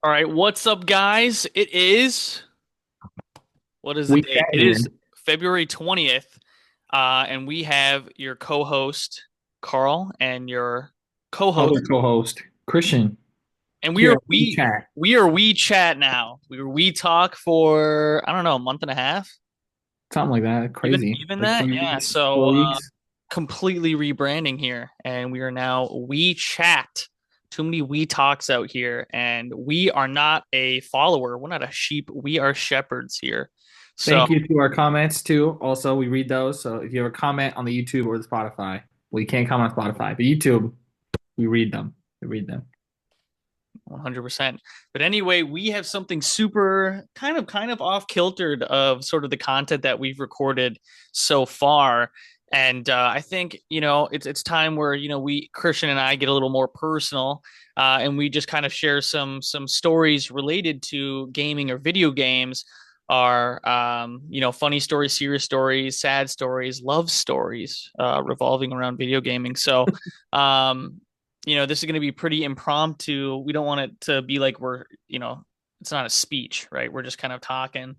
All right, what's up, guys? It is what is the We date? It chatted is in. February 20th, and we have your co-host Carl and your Other co-host, co-host Christian and we here are at We we Chat. we are we chat now. We talk for I don't know a month and a half, Something like that. Crazy. even Like that, three yeah. weeks, So 4 weeks. completely rebranding here, and we are now we chat. Too many we talks out here, and we are not a follower. We're not a sheep. We are shepherds here. So Thank you to our comments too. Also, we read those. So if you have a comment on the YouTube or the Spotify, well, you can't comment on Spotify, but YouTube, we read them. We read them. 100%. But anyway, we have something super kind of off kiltered of sort of the content that we've recorded so far. And I think, it's time where, we Christian and I get a little more personal, and we just kind of share some stories related to gaming or video games, our funny stories, serious stories, sad stories, love stories, revolving around video gaming. So um this is going to be pretty impromptu. We don't want it to be like it's not a speech, right? We're just kind of talking,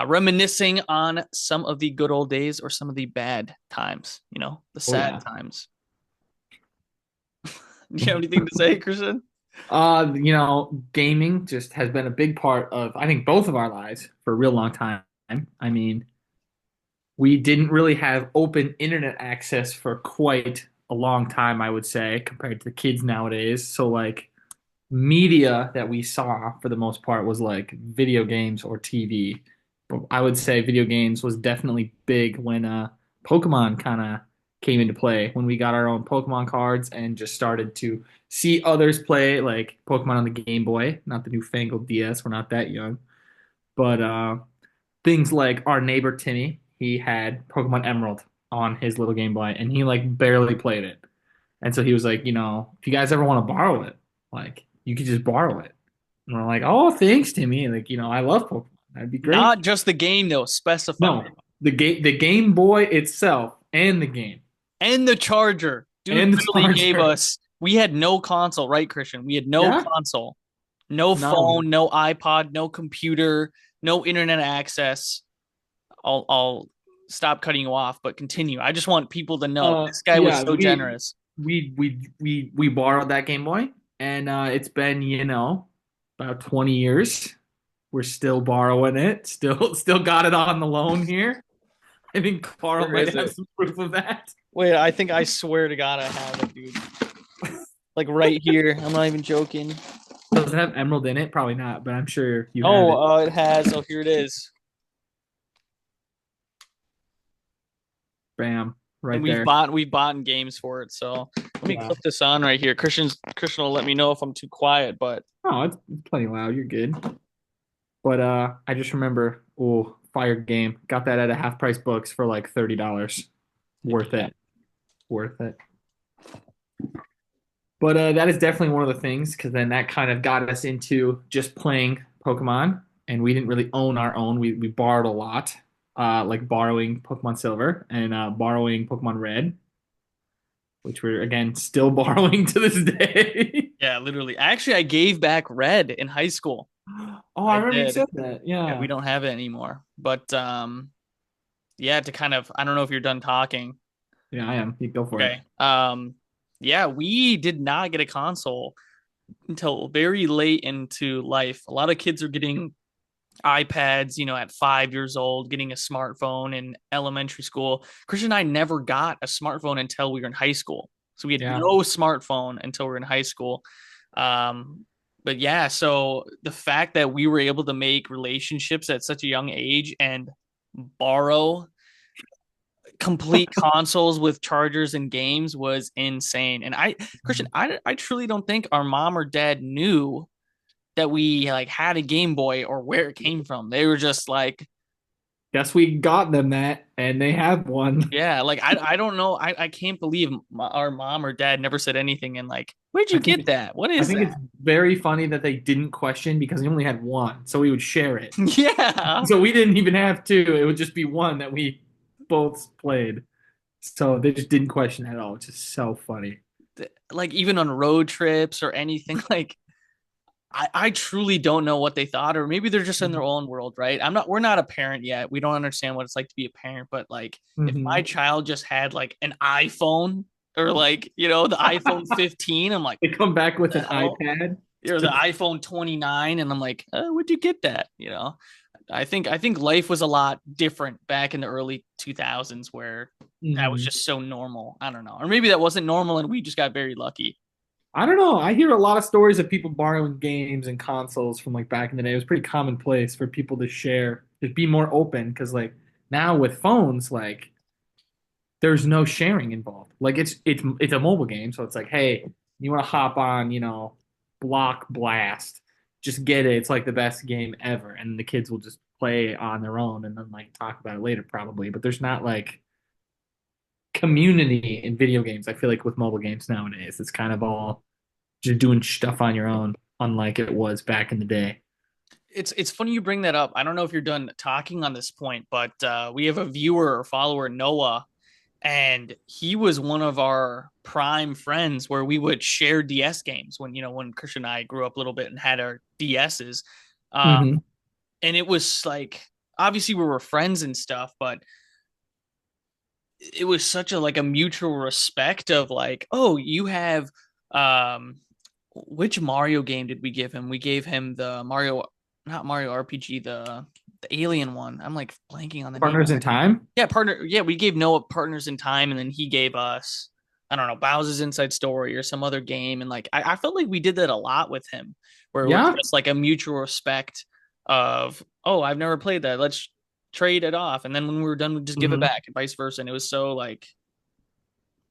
reminiscing on some of the good old days or some of the bad times, the Oh sad yeah. times. Do you have anything to say, Christian? Gaming just has been a big part of I think both of our lives for a real long time. I mean, we didn't really have open internet access for quite a long time, I would say, compared to the kids nowadays. So like media that we saw for the most part was like video games or TV. But I would say video games was definitely big when Pokemon kind of came into play when we got our own Pokemon cards and just started to see others play like Pokemon on the Game Boy, not the newfangled DS. We're not that young, but things like our neighbor Timmy, he had Pokemon Emerald on his little Game Boy, and he like barely played it. And so he was like, if you guys ever want to borrow it, like you could just borrow it. And we're like, oh, thanks, Timmy. Like, I love Pokemon. That'd be great. Not just the game, though. Specify. No, the Game Boy itself, and the game, And the charger. Dude and the literally gave charger. us, we had no console, right, Christian? We had no Yeah, console, no no. phone, no iPod, no computer, no internet access. I'll stop cutting you off, but continue. I just want people to know this guy was Yeah, so generous. we borrowed that Game Boy, and it's been about 20 years. We're still borrowing it. Still got it on the loan here. I think Carl Where might is have it? some proof of that. Wait, I think I swear to God I have it, dude. Like right here. I'm not even joking. Does it have emerald in it? Probably not, but I'm sure you have Oh, it. it has. Oh, here it is. Bam, And right we've there. bought we've bought games for it. So let me Yeah. clip this on right here. Christian will let me know if I'm too quiet, but Oh, it's plenty loud. You're good. But I just remember, oh, fire game. Got that at a half price books for like $30. heck Worth yeah. it. Worth it. But that is definitely one of the things because then that kind of got us into just playing Pokemon, and we didn't really own our own. We borrowed a lot, like borrowing Pokemon Silver and borrowing Pokemon Red, which we're again still borrowing to this day. Yeah, literally. Actually, I gave back Red in high school. Oh, I I remember you did. said that. Yeah, we Yeah. don't have it anymore. But yeah, to kind of I don't know if you're done talking. Yeah, I am. You go for it. Okay. Yeah, we did not get a console until very late into life. A lot of kids are getting iPads, at 5 years old, getting a smartphone in elementary school. Christian and I never got a smartphone until we were in high school. So we had Yeah. no smartphone until we were in high school. But yeah, so the fact that we were able to make relationships at such a young age and borrow complete consoles with chargers and games was insane. And Christian, I truly don't think our mom or dad knew that we like had a Game Boy or where it came from. They were just like, Guess we got them that, and they have one. yeah, like I don't know. I can't believe our mom or dad never said anything. And like, where'd I you think get it's that? What I is think that? it's very funny that they didn't question because we only had one, so we would share it. Yeah. So we didn't even have two. It would just be one that we both played. So they just didn't question at all, which is so funny. Like even on road trips or anything, like I truly don't know what they thought, or maybe they're just in their Mhm. own world, right? We're not a parent yet. We don't understand what it's like to be a parent, but like if my Mhm. child just had like an iPhone or like, the iPhone 15, I'm like, They come back with the an hell? iPad. Or the iPhone 29, and I'm like, where'd you get that? I think life was a lot different back in the early 2000s where that was Mhm. just so normal. I don't know. Or maybe that wasn't normal and we just got very lucky. I don't know. I hear a lot of stories of people borrowing games and consoles from like back in the day. It was pretty commonplace for people to share, to be more open. Because like now with phones, like there's no sharing involved. Like it's a mobile game, so it's like, hey, you want to hop on, Block Blast, just get it. It's like the best game ever, and the kids will just play on their own and then like talk about it later probably. But there's not like community in video games. I feel like with mobile games nowadays, it's kind of all just doing stuff on your own, unlike it was back in the day. It's funny you bring that up. I don't know if you're done talking on this point, but we have a viewer or follower, Noah, and he was one of our prime friends where we would share DS games when Christian and I grew up a little bit and had our DSs. Uh, Hmm. and it was like obviously we were friends and stuff, but it was such a mutual respect of like, oh, you have um which Mario game did we give him? We gave him the Mario, not Mario RPG, the alien one. I'm like blanking on the name. Partners in Time. Yeah, partner. Yeah, we gave Noah Partners in Time, and then he gave us, I don't know, Bowser's Inside Story or some other game. And like, I felt like we did that a lot with him, where it was Yeah. just like a mutual respect of, oh, I've never played that. Let's trade it off. And then when we were done, we just give it Hmm. back and vice versa. And it was so like,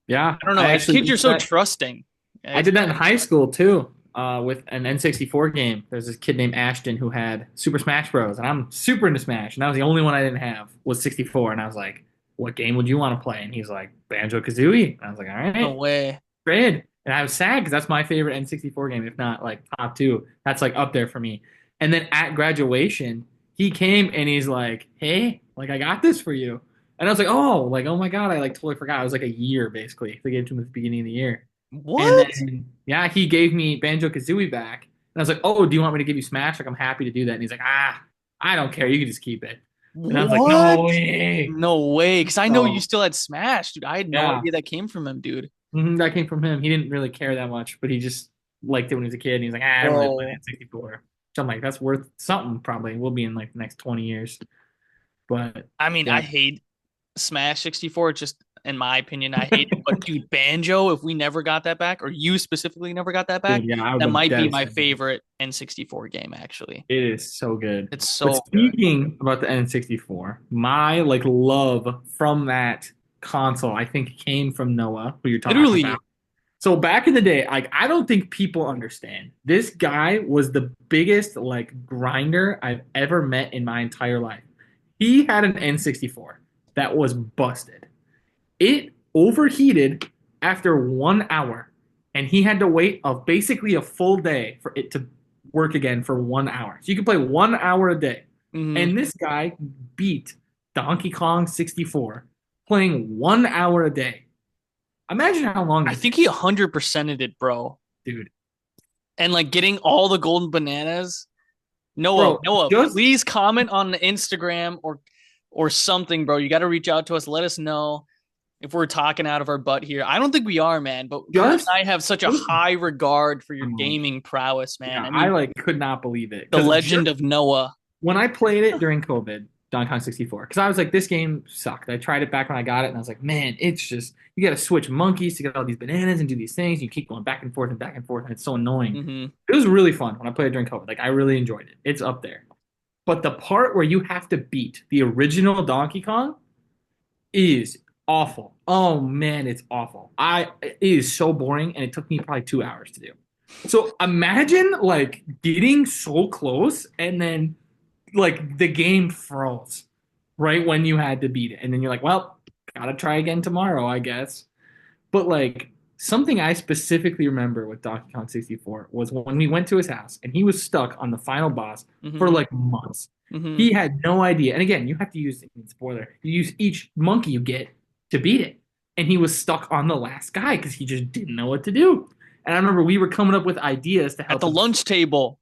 Yeah. I don't know. I As actually kids, did you're so that. trusting. I It's did that in high school too, with an N64 game. There's this kid named Ashton who had Super Smash Bros. And I'm super into Smash, and that was the only one I didn't have was 64. And I was like, "What game would you want to play?" And he's like, "Banjo Kazooie." And I was like, "All no right, way. great." And I was sad because that's my favorite N64 game, if not like top two. That's like up there for me. And then at graduation, he came and he's like, "Hey, like I got this for you." And I was like, oh my God, I like totally forgot. It was like a year basically. They gave it to him at the beginning of the year. And What? then, yeah, he gave me Banjo Kazooie back. And I was like, oh, do you want me to give you Smash? Like, I'm happy to do that. And he's like, I don't care. You can just keep it. And I was like, What? no way. No way. Because I know you So, still had Smash, dude. I had no yeah, idea that came from him, dude. that came from him. He didn't really care that much, but he just liked it when he was a kid. And he's like, I don't really play Bro. N64. So I'm like, that's worth something probably. We'll be in like the next 20 years. But I mean, yeah, I hate Smash 64. It's just, in my opinion, I hate it. But dude, Banjo, if we never got that back, or you specifically never got that dude, back, yeah, I would that have been might be my devastated. favorite N64 game, actually. It is so good. It's But so good. speaking about the N64, my like love from that console, I think came from Noah, who you're talking about. Literally. So back in the day, like I don't think people understand. This guy was the biggest like grinder I've ever met in my entire life. He had an N64 that was busted. It overheated after 1 hour, and he had to wait basically a full day for it to work again for 1 hour. So you can play 1 hour a day. Hmm. And this guy beat Donkey Kong 64 playing 1 hour a day. Imagine how long I that think he takes, 100%ed it, bro. dude. And like getting all the golden bananas. Noah, Bro, Noah, just please comment on the Instagram or something, bro. You got to reach out to us. Let us know if we're talking out of our butt here. I don't think we are, man. But Chris just and I have such a just high regard for your um, gaming prowess, man. yeah, I I mean, like could not believe it the because just legend of Noah. when I played it during COVID, Donkey Kong 64, because I was like, this game sucked. I tried it back when I got it, and I was like, man, it's just you got to switch monkeys to get all these bananas and do these things. You keep going back and back and forth, and it's so annoying. Hmm. It was really fun when I played it during COVID. Like I really enjoyed it. It's up there. But the part where you have to beat the original Donkey Kong is awful. Oh man, it's awful. It is so boring, and it took me probably 2 hours to do. So imagine like getting so close and then like the game froze right when you had to beat it. And then you're like, well, gotta try again tomorrow, I guess. But like something I specifically remember with Donkey Kong 64 was when we went to his house and he was stuck on the final boss for Hmm. like months. Hmm. He had no idea. And again, you have to use, spoiler, you use each monkey you get to beat it. And he was stuck on the last guy because he just didn't know what to do. And I remember we were coming up with ideas to At help the him. lunch table.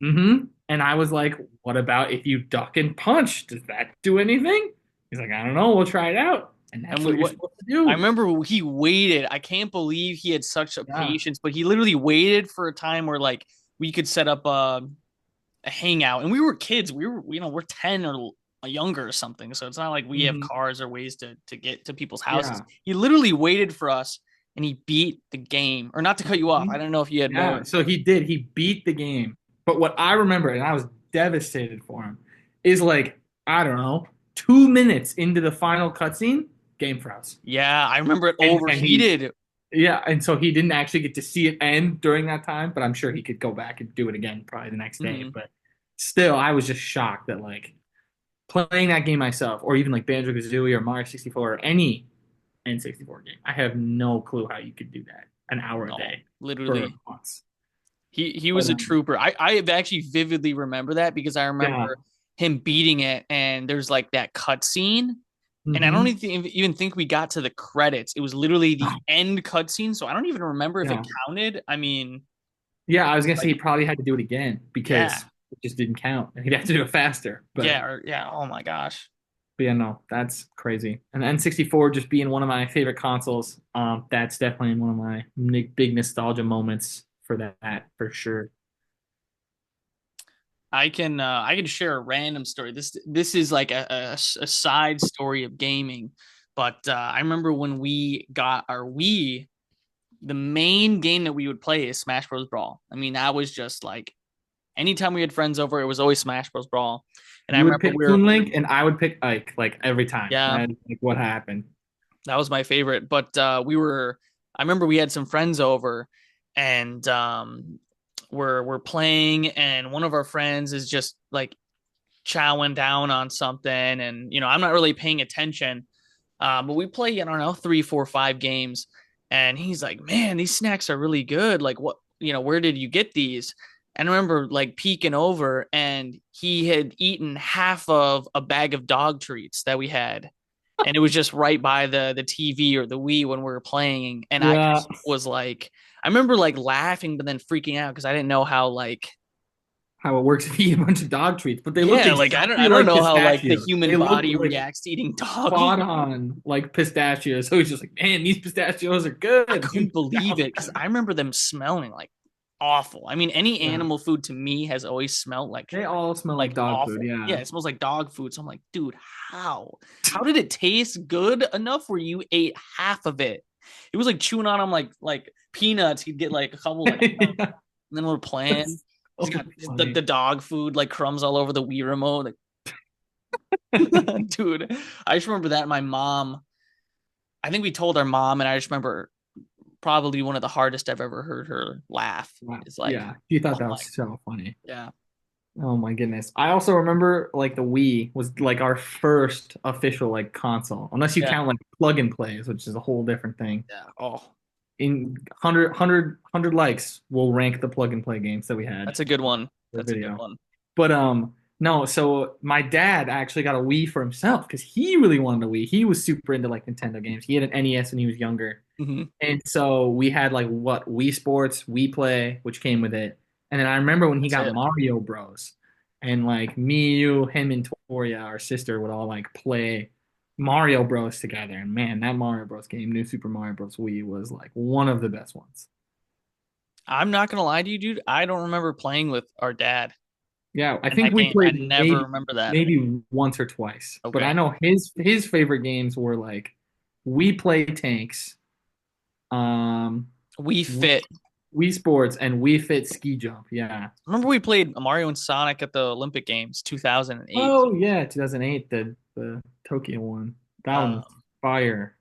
And I was like, what about if you duck and punch? Does that do anything? He's like, I don't know. We'll try it out. And And that's we what you're what supposed to I do. remember he waited. I can't believe he had such a Yeah. patience, but he literally waited for a time where like we could set up a hangout. And we were kids. We were, we're 10 or younger or something. So it's not like we have hmm cars or ways to get to people's houses. Yeah. He literally waited for us and he beat the game. Or not to cut you off. I Mhm. don't know if you had Yeah. more. So he did. He beat the game. But what I remember, and I was devastated for him, is like, I don't know, 2 minutes into the final cutscene, game froze. Yeah, I remember it And he overheated. Yeah, and so he didn't actually get to see it end during that time, but I'm sure he could go back and do it again probably the next day. Mhm. But still, I was just shocked that like playing that game myself, or even like Banjo-Kazooie or Mario 64 or any N64 game, I have no clue how you could do that an hour a No, day for literally. months. He But was a trooper. I actually vividly remember that because I yeah, remember him beating it and there's like that cut scene. And I don't hmm even think we got to the credits. It was literally the end cutscene, so I don't even remember if it yeah, counted. I mean, yeah. I was gonna say he like, probably had to do it again yeah, because it just didn't count, and he'd have to do it faster. yeah, or yeah. Oh my gosh, But yeah, no, that's crazy. And the N64 just being one of my favorite consoles, that's definitely one of my big nostalgia moments for that for sure. I can share a random story. This is like a side story of gaming, but I remember when we got our Wii, the main game that we would play is Smash Bros. Brawl. I mean, that was just like anytime we had friends over, it was always Smash Bros. Brawl. And I You would remember pick Toon Link, and I would pick Ike, like every time. yeah, That is like what happened. that was my favorite. But I remember we had some friends over, and we're playing, and one of our friends is just like chowing down on something, and I'm not really paying attention. But we play, I don't know, 3, 4, 5 games, and he's like, "Man, these snacks are really good. Like, what, where did you get these?" And I remember like peeking over, and he had eaten half of a bag of dog treats that we had, and it was just right by the TV or the Wii when we were playing, and I Yeah, just was like, I remember like laughing, but then freaking out because I didn't know how like how it works if you eat a bunch of dog treats, but they looked yeah, like I exactly don't like know how like the pistachios. human They looked body like reacts to eating dog spot food. on like pistachios. So he's just like, man, these pistachios are I good. couldn't believe it because I remember them smelling like awful. I mean, any Yeah, animal food to me has always smelled they all smell like dog food. awful. Yeah, Yeah. it smells like dog food. So I'm like, dude, how? How did it taste good enough where you ate half of it? It was like chewing on them like peanuts. He'd get like a couple like, and then we're playing. That's He's so got funny. the dog food like crumbs all over the Wii remote. Like, dude, I just remember that my mom. I think we told our mom, and I just remember probably one of the hardest I've ever heard her laugh. Wow. Is like, Yeah, you thought oh that my, was so funny. yeah, Oh my goodness. I also remember like the Wii was like our first official like console, unless you yeah, count like plug and plays, which is a whole different thing. yeah. Oh, In 100 likes, we'll rank the plug and play games that we had that's a good one. for That's a good video. one. But no, so my dad actually got a Wii for himself because he really wanted a Wii. He was super into like Nintendo games. He had an NES when he was younger. Hmm. And so we had like what Wii Sports, Wii Play, which came with it. And then I remember when he That's got it. Mario Bros. And like me, you, him, and Toria, our sister, would all like play Mario Bros. Together. And man, that Mario Bros. Game, New Super Mario Bros. Wii, was like one of the best ones. I'm not gonna lie to you, dude. I don't remember playing with our dad Yeah, I in think that we game. I played never maybe remember that. maybe once or twice. But I Okay, know his favorite games were like We Play Tanks, um, we fit. Wii Sports, and Wii Fit Ski Jump. Yeah. Remember we played Mario and Sonic at the Olympic Games 2008. Oh yeah, 2008, the Tokyo one. That one was Um, fire.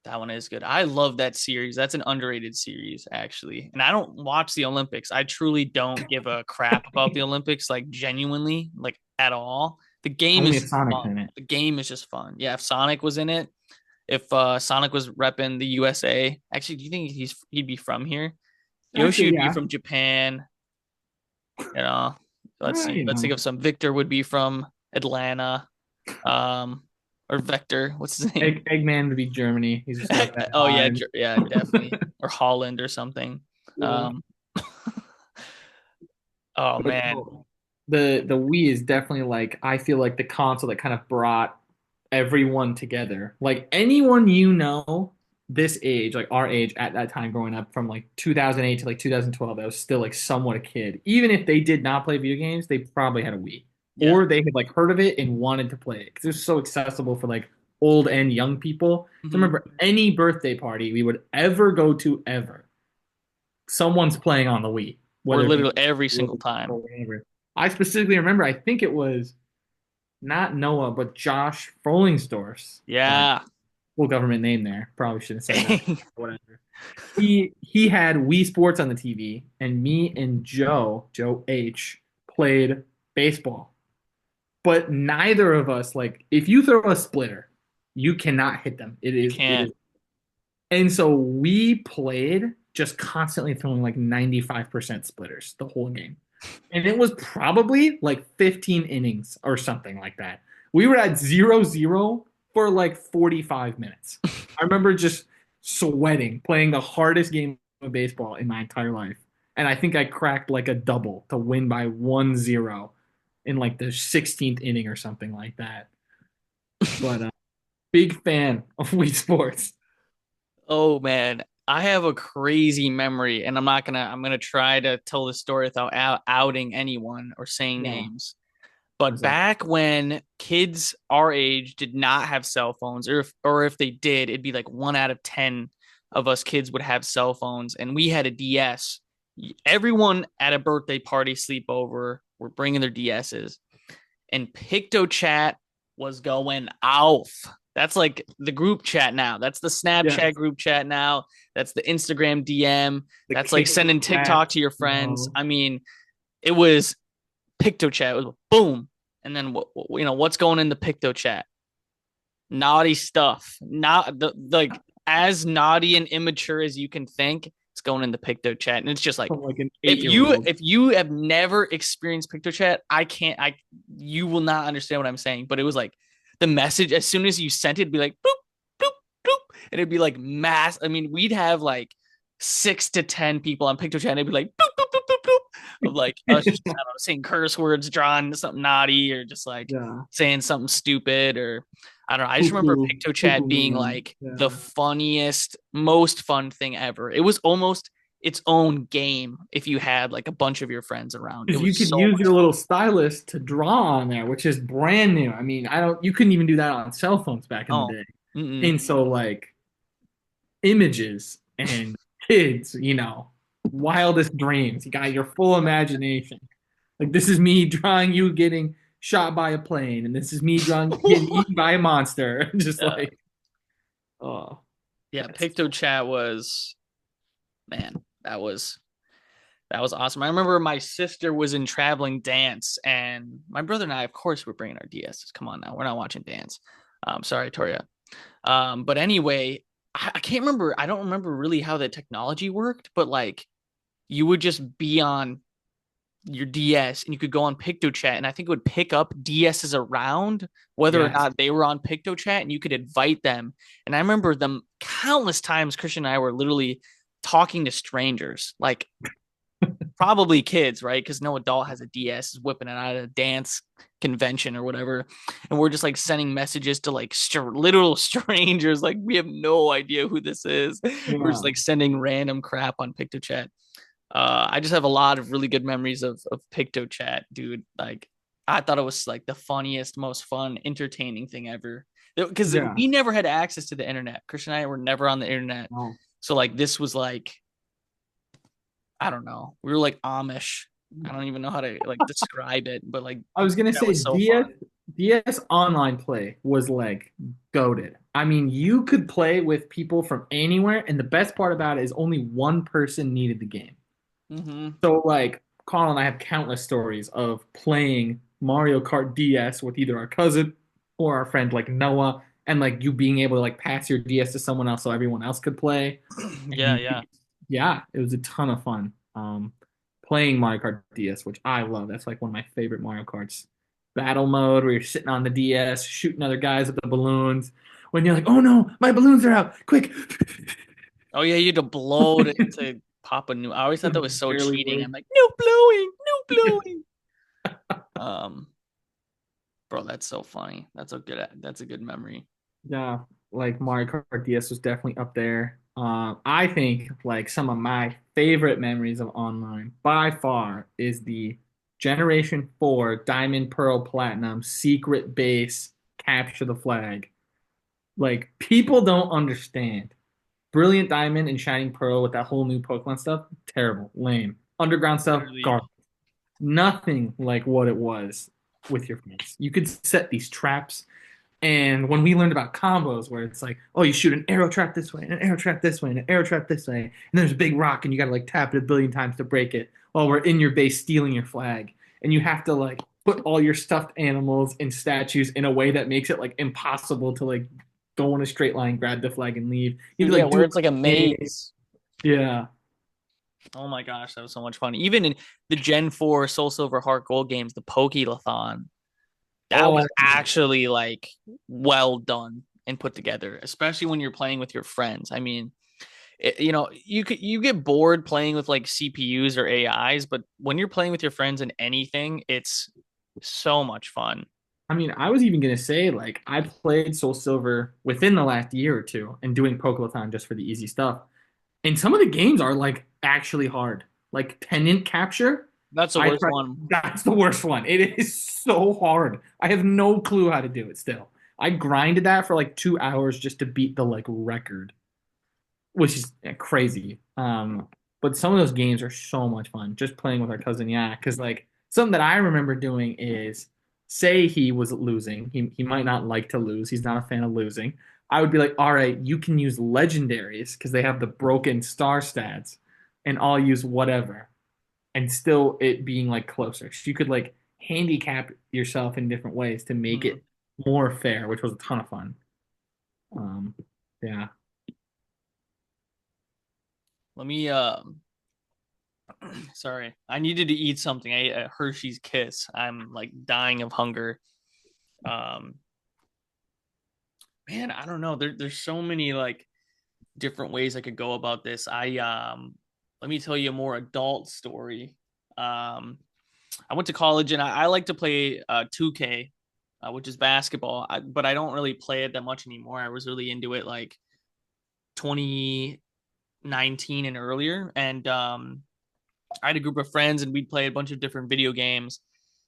That one is good. I love that series. That's an underrated series, actually. And I don't watch the Olympics. I truly don't give a crap about the Olympics, like genuinely, like at all. The game Only is if just Sonic's fun. in it. The game is just fun. Yeah, if Sonic was in it, if Sonic was repping the USA, actually, do you think he'd be from here? Yoshi Actually, would be yeah. from Japan. You know, let's see. You Let's think know, of some. Victor would be from Atlanta. Um, or Vector. What's his name? Eggman would be Germany. He's just got that Oh yeah, vibe. yeah, definitely. Or Holland or something. Yeah. Um, Oh But man. no, the Wii is definitely like I feel like the console that kind of brought everyone together. Like anyone you know this age, like our age at that time growing up from like 2008 to like 2012, that was still like somewhat a kid. Even if they did not play video games, they probably had a Wii. Yeah. Or they had like heard of it and wanted to play it because it was so accessible for like old and young people. So Hmm. remember any birthday party we would ever go to ever, someone's playing on the Wii, Or whether it be literally every or single time. whatever. I specifically remember, I think it was not Noah, but Josh Frolingsdorf's party. Yeah. Full government name there. Probably shouldn't have said that. Whatever. He had Wii Sports on the TV, and me and Joe H, played baseball. But neither of us, like, if you throw a splitter, you cannot hit them. You It is can't. And so we played just constantly throwing like 95% splitters the whole game. And it was probably like 15 innings or something like that. We were at 0-0 for like 45 minutes. I remember just sweating, playing the hardest game of baseball in my entire life. And I think I cracked like a double to win by 1-0 in like the 16th inning or something like that. But big fan of Wii Sports. Oh man, I have a crazy memory, and I'm gonna try to tell the story without outing anyone or saying Yeah. names. But What's up? back when kids our age did not have cell phones, or if they did, it'd be like 1 out of 10 of us kids would have cell phones, and we had a DS. Everyone at a birthday party sleepover were bringing their DSs, and PictoChat was going off. That's like the group chat now. That's the Yeah. Snapchat group chat now. That's the Instagram DM. The That's like kick sending back, TikTok to your friends. no. I mean, it was PictoChat. It was boom. And then what's going in the PictoChat? Naughty stuff. Not like as naughty and immature as you can think. It's going in the PictoChat, and it's just like From like an if 8 year you old. if you have never experienced PictoChat, I you will not understand what I'm saying. But it was like the message as soon as you sent it, it'd be like boop boop boop, and it'd be like mass. I mean, we'd have like 6 to 10 people on PictoChat, and it'd be like boop boop boop boop boop of like us just I don't know saying curse words, drawing something naughty, or just like Yeah. saying something stupid, or I don't know. I just remember Poo-poo. PictoChat Poo-poo being man. like the Yeah. funniest, most fun thing ever. It was almost its own game if you had like a bunch of your friends around. It Because you was could so use much your little stylus to draw on there, which is brand new. I mean, you couldn't even do that on cell phones back in the fun. day. Oh, mm-mm. And so like images and kids, wildest dreams. You got your full imagination. Like this is me drawing you getting shot by a plane, and this is me drawing you getting eaten by a monster. Just uh, like, oh, yeah, that's PictoChat was man, that was awesome. I remember my sister was in traveling dance, and my brother and I, of course, were bringing our DSs. Come on now, we're not watching dance. Sorry, Toria. But anyway, I can't remember. I don't remember really how the technology worked, but like you would just be on your DS and you could go on PictoChat, and I think it would pick up DSs around whether or yes. not they were on PictoChat, and you could invite them. And I remember them countless times. Christian and I were literally talking to strangers, like probably kids, right? Because no adult has a DS, is whipping it out at a dance convention or whatever, and we're just like sending messages to like literal strangers, like we have no idea who this is. We're just Yeah. like sending random crap on PictoChat. I just have a lot of really good memories of PictoChat, dude. Like I thought it was like the funniest, most fun, entertaining thing ever. Because Yeah. we never had access to the internet. Christian and I were never on the internet, No. so like this was like I don't know. We were like Amish. I don't even know how to like describe it, but like I was gonna that say was so fun. DS online play was like goated. I mean, you could play with people from anywhere, and the best part about it is only one person needed the game. Mm-hmm. So like Carl and I have countless stories of playing Mario Kart DS with either our cousin or our friend like Noah, and like you being able to like pass your DS to someone else so everyone else could play. Yeah, And yeah. yeah, it was a ton of fun. Playing Mario Kart DS, which I love. That's like one of my favorite Mario Karts. Battle mode where you're sitting on the DS shooting other guys with the balloons. When you're like, oh no, my balloons are out! Quick! Oh yeah, you had to blow to pop a new. I always thought that was so Barely cheating. work. I'm like, no blowing, no blowing. Um, bro, that's so funny. That's a good memory. Yeah, like Mario Kart DS was definitely up there. I think like some of my favorite memories of online by far is the Generation 4 Diamond Pearl Platinum secret base capture the flag. Like people don't understand. Brilliant Diamond and Shining Pearl with that whole new Pokemon stuff, terrible, lame. Underground stuff, Literally, garbage. Nothing like what it was with your friends. You could set these traps and when we learned about combos, where it's like, oh, you shoot an arrow trap this way, and an arrow trap this way, and an arrow trap this way, and there's a big rock, and you gotta like tap it a billion times to break it, while we're in your base stealing your flag, and you have to like put all your stuffed animals and statues in a way that makes it like impossible to like go in a straight line, grab the flag, and leave. You have to yeah, like where do it's like a it. maze. Yeah. Oh my gosh, that was so much fun. Even in the Gen 4 Soul Silver Heart Gold games, the Pokélathon, that was Oh, actually like well done and put together, especially when you're playing with your friends. I mean, you get bored playing with like CPUs or AIs, but when you're playing with your friends in anything, it's so much fun. I mean, I was even gonna say like I played Soul Silver within the last year or two and doing Pokélathon just for the easy stuff. And some of the games are like actually hard. Like pennant capture, That's the I worst tried. one. That's the worst one. It is so hard. I have no clue how to do it still. I grinded that for like 2 hours just to beat the like record, which is crazy. But some of those games are so much fun. Just playing with our cousin, yeah. Because like something that I remember doing is say he was losing. He might not like to lose. He's not a fan of losing. I would be like, all right, you can use legendaries because they have the broken star stats, and I'll use whatever, and still it being like closer. So you could like handicap yourself in different ways to make Hmm. it more fair, which was a ton of fun. Um, yeah. Let me sorry. I needed to eat something. I ate a Hershey's Kiss. I'm like dying of hunger. Um man, I don't know. There's so many like different ways I could go about this. Let me tell you a more adult story. Um I went to college and I like to play 2K, which is basketball, but I don't really play it that much anymore. I was really into it like 2019 and earlier, and I had a group of friends and we'd play a bunch of different video games.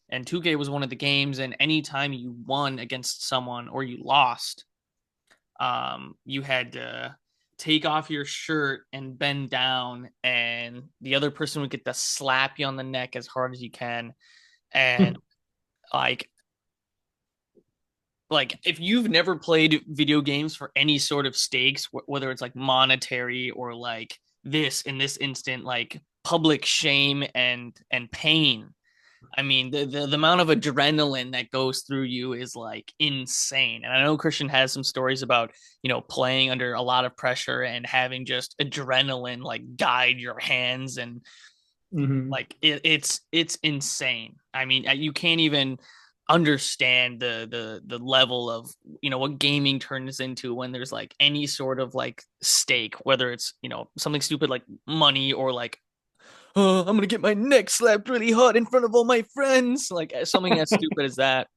And 2K was one of the games, and anytime you won against someone or you lost, you had to take off your shirt and bend down, and the other person would get to slap you on the neck as hard as you can. And like if you've never played video games for any sort of stakes, whether it's like monetary or like this in this instant, like public shame and pain. I mean, the amount of adrenaline that goes through you is like insane. And I know Christian has some stories about, playing under a lot of pressure and having just adrenaline like guide your hands, and Hmm. like it's insane. I mean, you can't even understand the level of what gaming turns into when there's like any sort of like stake, whether it's something stupid like money or like, oh, I'm gonna get my neck slapped really hard in front of all my friends, like something as stupid as that.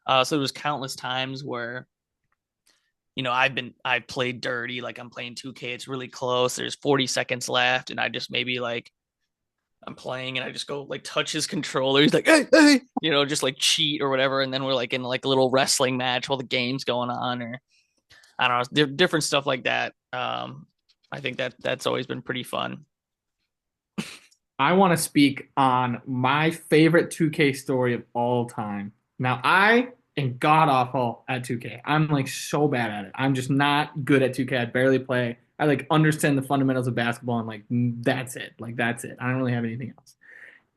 So there was countless times where I've played dirty, like I'm playing 2K, it's really close, there's 40 seconds left, and I just maybe like I'm playing and I just go like touch his controller. He's like, hey, hey, just like cheat or whatever. And then we're like in like a little wrestling match while the game's going on, or I don't know, different stuff like that. I think that's always been pretty fun. I want to speak on my favorite 2K story of all time. Now, I am god awful at 2K. I'm like so bad at it. I'm just not good at 2K. I barely play. I like understand the fundamentals of basketball and like that's it. Like that's it. I don't really have anything else.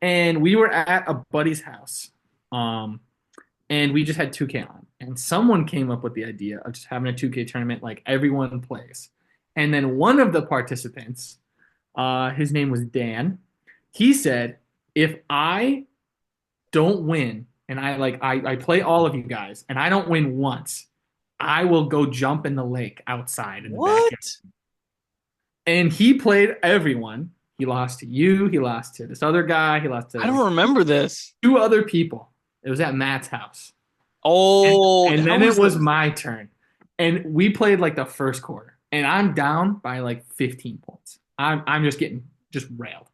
And we were at a buddy's house. Um, and we just had 2K on. And someone came up with the idea of just having a 2K tournament like everyone plays. And then one of the participants, his name was Dan. He said, if I don't win and I play all of you guys and I don't win once, I will go jump in the lake outside in the backyard. What? And he played everyone. He lost to you. He lost to this other guy. He lost to I like don't remember this. two other people. It was at Matt's house. And, Oh, and that then it was the. was my turn. And we played like the first quarter. And I'm down by like 15 points. I'm just getting just railed.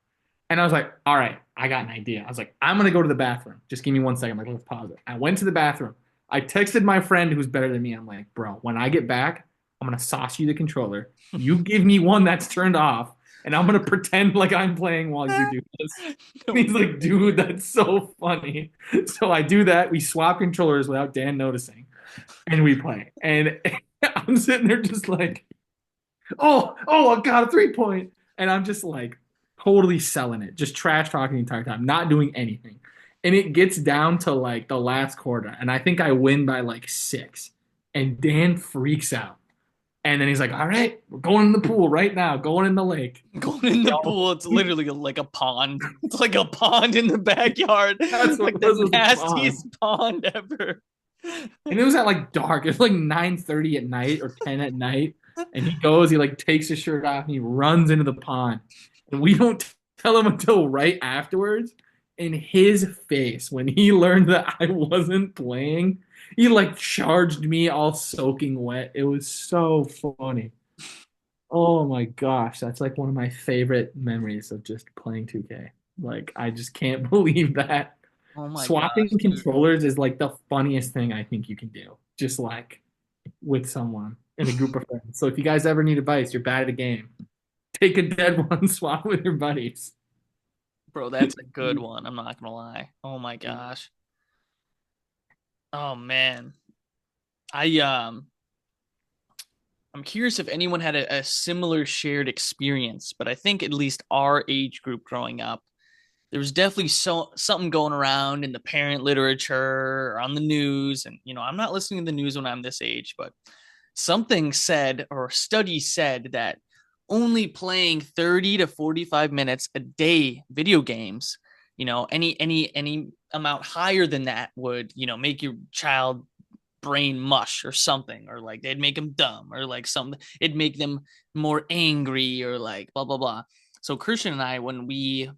And I was like, all right, I got an idea. I was like, I'm gonna go to the bathroom. Just give me 1 second. I'm like, let's pause it. I went to the bathroom. I texted my friend who's better than me. I'm like, bro, when I get back, I'm gonna sauce you the controller. You give me one that's turned off, and I'm gonna pretend like I'm playing while you do this. And No. he's like, dude, that's so funny. So I do that. We swap controllers without Dan noticing, and we play. And I'm sitting there just like, I got a 3 point. And I'm just like totally selling it, just trash talking the entire time, not doing anything. And it gets down to like the last quarter, and I think I win by like 6. And Dan freaks out. And then he's like, all right, we're going in the pool right now, going in the lake. Going in the pool, it's literally like a pond. It's like a pond in the backyard. That's what Like it the was a pond. nastiest pond ever. And it was at like dark. It was like 9:30 at night or 10 at night. And he goes, he like takes his shirt off and he runs into the pond. And we don't tell him until right afterwards. And his face when he learned that I wasn't playing, he like charged me all soaking wet. It was so funny. Oh my gosh, that's like one of my favorite memories of just playing 2K. Like I just can't believe that. Oh my Swapping gosh, dude. controllers is like the funniest thing I think you can do. Just like with someone in a group of friends. So if you guys ever need advice, you're bad at a game, take a dead one, swap with your buddies. Bro, that's a good one. I'm not gonna lie. Oh my gosh. Oh man. I I'm curious if anyone had a similar shared experience, but I think at least our age group growing up, there was definitely something going around in the parent literature or on the news. And I'm not listening to the news when I'm this age, but something said or a study said that only playing 30 to 45 minutes a day video games, any amount higher than that would, make your child brain mush or something, or like they'd make them dumb, or like something, it'd make them more angry, or like blah blah blah. So Christian and I, when we're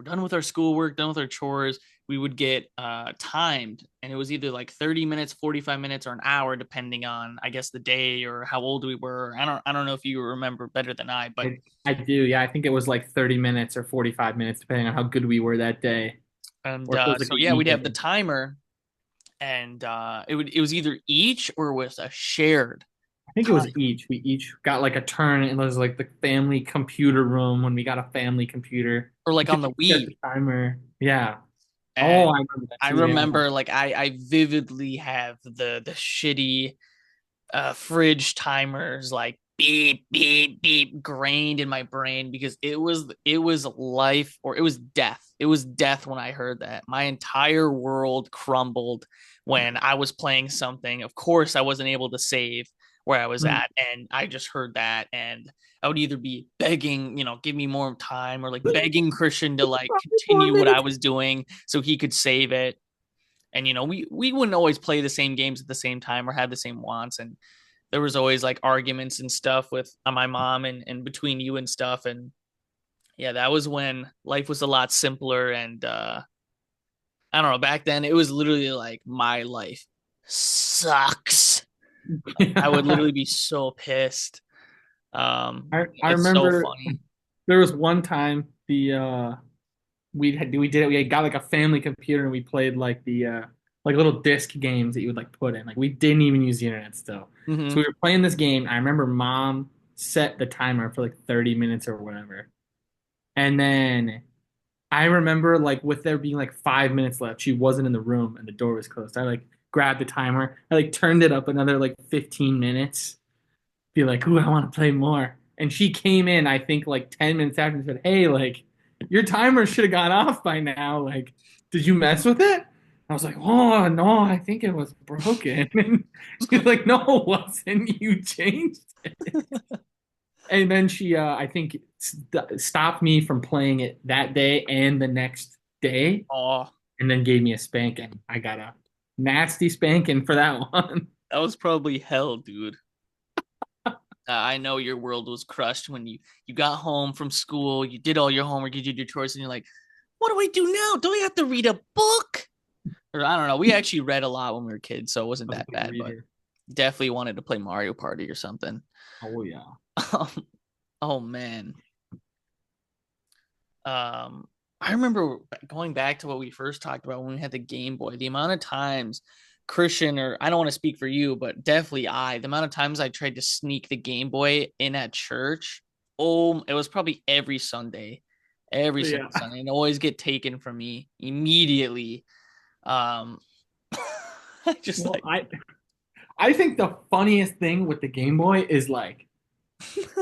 done with our schoolwork, done with our chores, we would get timed, and it was either like 30 minutes, 45 minutes, or an hour, depending on, I guess, the day or how old we were. I don't know if you remember better than I, but I do, yeah. I think it was like 30 minutes or 45 minutes, depending on how good we were that day. and Or if it was like so an yeah, we'd equal. have the timer, and it was either each or with a shared I think it was time, each. We each got like a turn, and it was like the family computer room when we got a family computer. or You like could on the set Wii. the timer. Yeah. Oh, And I remember that I too. Yeah. remember, like, I vividly have the shitty fridge timers, like beep beep beep, grained in my brain, because it was life or it was death. It was death when I heard that. My entire world crumbled when I was playing something. Of course, I wasn't able to save where I was Mm. at, and I just heard that, and I would either be begging, give me more time, or like begging Christian to like Four continue what I minutes. was doing so he could save it. And we wouldn't always play the same games at the same time or have the same wants, and there was always like arguments and stuff with my mom and between you and stuff. And yeah, that was when life was a lot simpler. And I don't know, back then it was literally like, my life sucks. I would Yeah. literally be so pissed. I It's so remember funny. there was one time we had got like a family computer and we played like the like little disc games that you would like put in. Like we didn't even use the internet still. So Hmm. we were playing this game. I remember mom set the timer for like 30 minutes or whatever. And then I remember like with there being like 5 minutes left, she wasn't in the room and the door was closed. I like grabbed the timer. I like turned it up another like 15 minutes. Be like, ooh, I want to play more. And she came in, I think like 10 minutes after and said, hey, like your timer should have gone off by now. Like, did you mess with it? I was like, oh no, I think it was broken. And she's like, no, it wasn't. You changed it. And then she, I think, stopped me from playing it that day and the next day, Oh, and then gave me a spanking. I got a nasty spanking for that one. that was probably hell, dude. I know your world was crushed when you got home from school, you did all your homework, you did your chores, and you're like, "What do I do now? Do I have to read a book?" Or I don't know. We actually read a lot when we were kids, so it wasn't I was a that big bad, but reader. definitely wanted to play Mario Party or something. Oh yeah. Oh man. Um, I remember going back to what we first talked about when we had the Game Boy, the amount of times Christian, or I don't want to speak for you, but definitely the amount of times I tried to sneak the Game Boy in at church. Oh, it was probably every Yeah. single Sunday, and always get taken from me immediately. Um, I just Well, like, I think the funniest thing with the Game Boy is like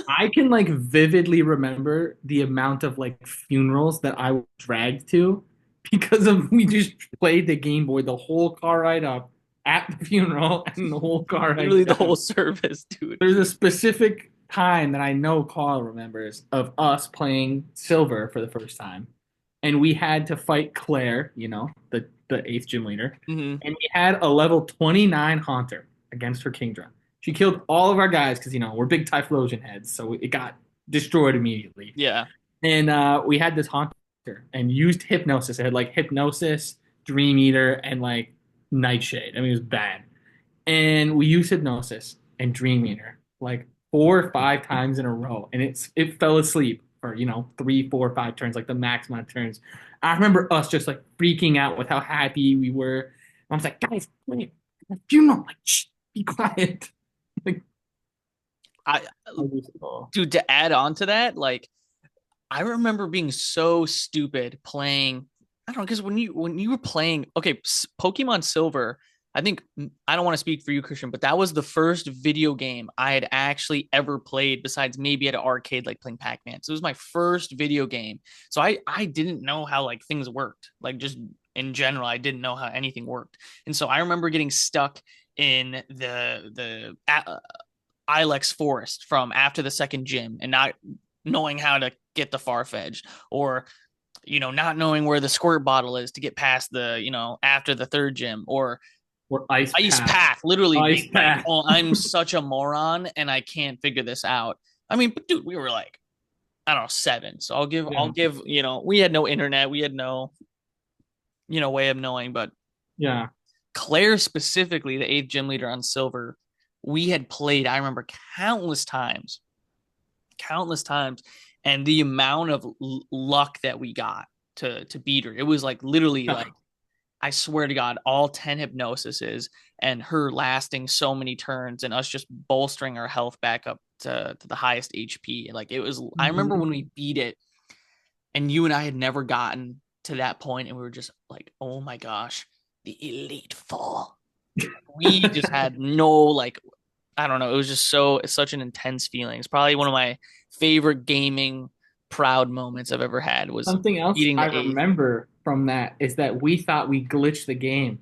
I can like vividly remember the amount of like funerals that I was dragged to because of we just played the Game Boy the whole car ride up at the funeral and the whole car literally ride the whole down. service, dude. There's a specific time that I know Carl remembers of us playing Silver for the first time. And we had to fight Claire, the eighth gym leader. Hmm. And we had a level 29 Haunter against her Kingdra. She killed all of our guys because, we're big Typhlosion heads. So it got destroyed immediately. Yeah. And we had this Haunter and used Hypnosis. It had like Hypnosis, Dream Eater, and like Nightshade. I mean, it was bad. And we used Hypnosis and Dream Eater like 4 or 5 times in a row, and it fell asleep for 3, 4, 5 turns, like the max amount of turns. I remember us just like freaking out with how happy we were. I was like, guys, wait, funeral, like, shh, be quiet. Like, I, oh, dude, to add on to that, like, I remember being so stupid playing. I don't know because when you were playing, okay, Pokemon Silver. I think I don't want to speak for you, Christian, but that was the first video game I had actually ever played besides maybe at an arcade, like playing Pac-Man. So it was my first video game. So I didn't know how like things worked, like just in general, I didn't know how anything worked, and so I remember getting stuck in the Ilex Forest from after the second gym and not knowing how to get the Farfetch or not knowing where the squirt bottle is to get past after the third gym or or Ice ice Path, path literally Ice being like, Path. oh, I'm such a moron and I can't figure this out. I mean, but dude, we were like, I don't know, 7. So I'll Yeah, give, we had no internet, we had no, way of knowing, but yeah. Claire specifically, the eighth gym leader on Silver, we had played, I remember countless times, and the amount of luck that we got to beat her, it was like literally like I swear to God, all 10 hypnosises and her lasting so many turns and us just bolstering our health back up to the highest HP. Like it was, I remember when we beat it and you and I had never gotten to that point and we were just like, oh my gosh, the Elite Four. We just had no, like, I don't know. It was just it's such an intense feeling. It's probably one of my favorite gaming proud moments I've ever had was Something else beating I the eighth. remember from that is that we thought we glitched the game,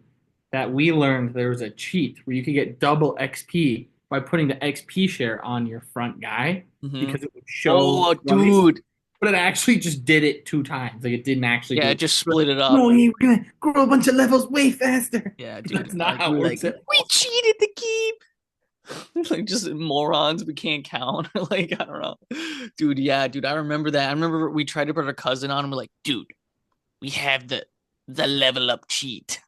that we learned there was a cheat where you could get double XP by putting the XP share on your front guy Mm-hmm. because it would show Oh, twice, dude. but it actually just did it 2 times. Like it didn't actually Yeah, do it it. just We're like, split it up. no, we're gonna grow a bunch of levels way faster. Yeah, dude. That's not Like how we it were works like, at we all. cheated the game. Like just morons we can't count. Like, I don't know. Dude, yeah, dude. I remember that. I remember we tried to put our cousin on and we're like, dude, we have the level up cheat.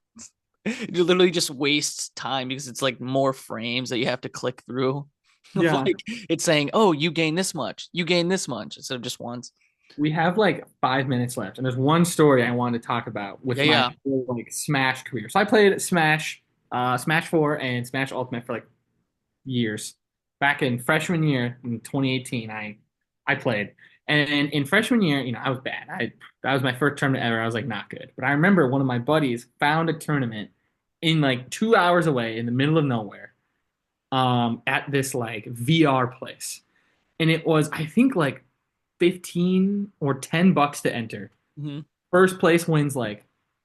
It literally just wastes time because it's like more frames that you have to click through. Yeah, Like it's saying, oh, you gain this much, you gain this much instead of just once. we have like 5 minutes left, and there's one story I wanted to talk about Yeah, with my yeah. whole, like Smash career. So I played Smash, Smash 4 and Smash Ultimate for like years. Back in freshman year in 2018, I played, and in freshman year, I was bad. That was my first tournament ever. I was like not good. But I remember one of my buddies found a tournament in like 2 hours away in the middle of nowhere, at this like VR place, and it was I think like 15 or $10 to enter. Hmm. First place wins like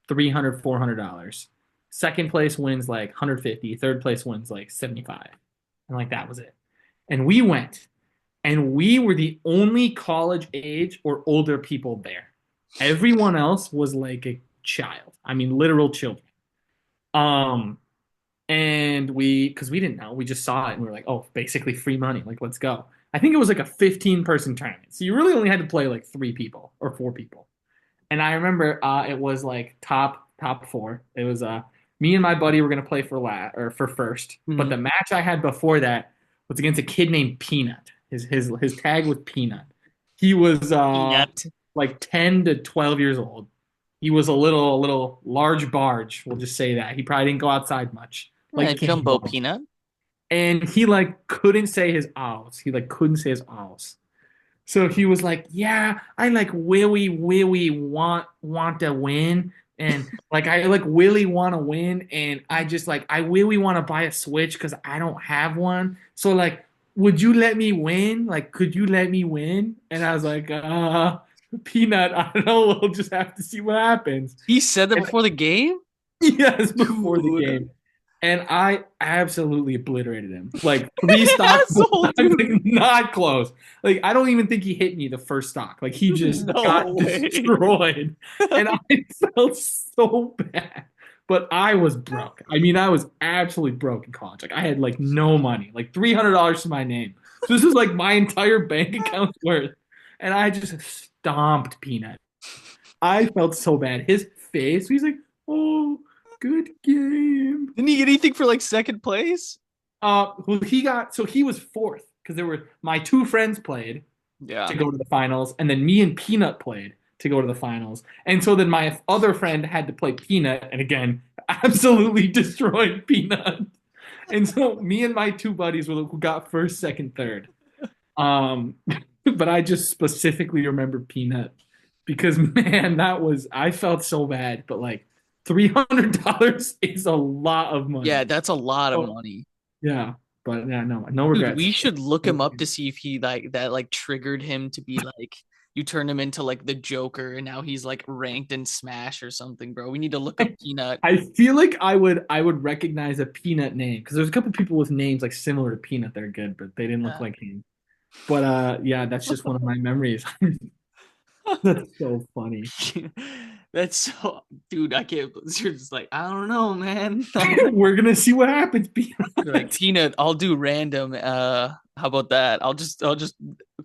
300, $400. Second place wins like 150. Third place wins like 75. And like that was it. And we went, and we were the only college age or older people there. Everyone else was like a child. I mean, literal children. Um, And because we didn't know, we just saw it and we were like, oh, basically free money. Like, let's go. I think it was like a 15-person tournament. So you really only had to play like 3 people or 4 people. And I remember it was like top four. It was me and my buddy were gonna play for for first. But Mhm. the match I had before that was against a kid named Peanut. His tag was Peanut. He was Peanut. like 10 to 12 years old. He was a little large barge, we'll just say that. He probably didn't go outside much, like Kenny Jumbo was. peanut. And he like couldn't say his owls. He like couldn't say his owls. So he was like, "Yeah, I like really want to win, and like I like really want to win, and I just like I really want to buy a Switch because I don't have one. So like, would you let me win? Like, could you let me win?" And I was like, Peanut, I don't know. We'll just have to see what happens." He said that And before the game? yes, before the Dude. game. And I absolutely obliterated him. Like 3 stocks, Asshole, like dude. not close. Like I don't even think he hit me the first stock. Like he just got No way. destroyed. And I felt so bad. But I was broke. I mean, I was absolutely broke in college. Like I had like no money, like $300 to my name. So this was like my entire bank account's worth. And I just stomped Peanut. I felt so bad. His face, he's like, "Oh, good game." Didn't he get anything for like second place? Well, he was fourth because there were my 2 friends played to Yeah. go to the finals, and then me and Peanut played to go to the finals. And so then my other friend had to play Peanut, and again, absolutely destroyed Peanut. And so me and my 2 buddies were who got first, second, third. Um, but I just specifically remember Peanut because man, I felt so bad. But like $300 is a lot of Yeah, money. that's a lot of Oh, money. yeah, but yeah, no Dude, regrets. we should look him up to see if he like that like triggered him to be like you turned him into like the Joker and now he's like ranked in Smash or something, bro. We need to look up Peanut. I feel like I would recognize a Peanut name because there's a couple people with names like similar to Peanut that are good, but they didn't look Yeah. like him. But yeah, that's just one of my memories. That's so funny. That's so, dude. I can't. You're just like, I don't know, man. I don't know. We're gonna see what happens, You're like Peanut. Peanut. I'll do random. How about that? I'll just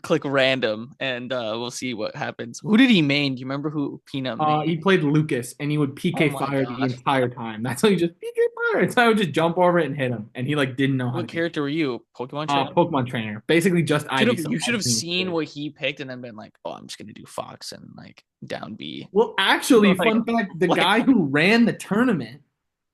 click random and we'll see what happens. Who did he main? Do you remember who Peanut main? He played Lucas and he would Oh PK my fire the god. entire time. That's how he just PK fire. So I would just jump over it and hit him, and he like didn't know how to What do it. character were you? Pokemon trainer? Pokemon trainer, basically just Ivy. So You should have everything seen was what he picked and then been like, oh, I'm just gonna do Fox and like down B. well, actually, Like, fun fact: the like guy who ran the tournament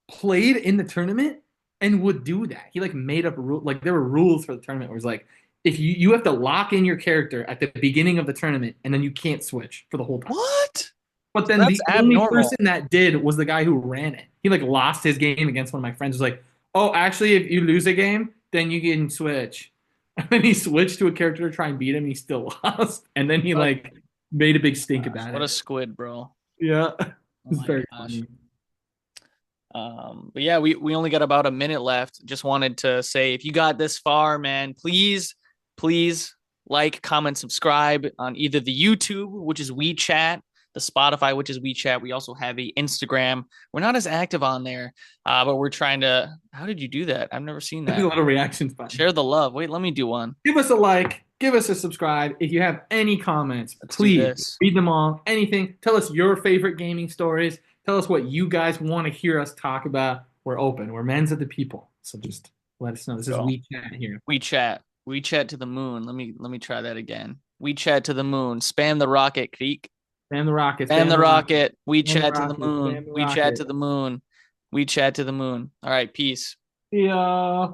played in the tournament and would do that. He like made up a rule. Like there were rules for the tournament where it's like if you have to lock in your character at the beginning of the tournament and then you can't switch for the whole time. what? But then That's the only abnormal. person that did was the guy who ran it. He like lost his game against one of my friends. Was like, "Oh, actually, if you lose a game, then you can switch." And then he switched to a character to try and beat him. He still lost, and then he What? like made a big stink Gosh, about what a it. squid, bro. Yeah, Oh it's my very gosh. funny. But yeah, we only got about a minute left. Just wanted to say if you got this far, man, please like, comment, subscribe on either the YouTube, which is WeChat, the Spotify, which is WeChat. We also have a Instagram. We're not as active on there, but we're trying to. How did you do that? I've never seen A that. little reactions button. Share the love. Wait, let me do one. Give us a like, give us a subscribe. If you have any comments, Let's do please this. read them all. Anything. Tell us your favorite gaming stories. Tell us what you guys want to hear us talk about. We're open. We're men's of the people. So just let us know. This Let's is go. WeChat here. WeChat. WeChat to the moon. Let me try that again. WeChat to the moon. Spam the rocket, Creek. Spam the rocket. Spam Spam the the rocket. rocket. Spam the WeChat to the rocket. moon. Spam the WeChat rocket. to the moon. WeChat to the moon. All right, peace. Yeah.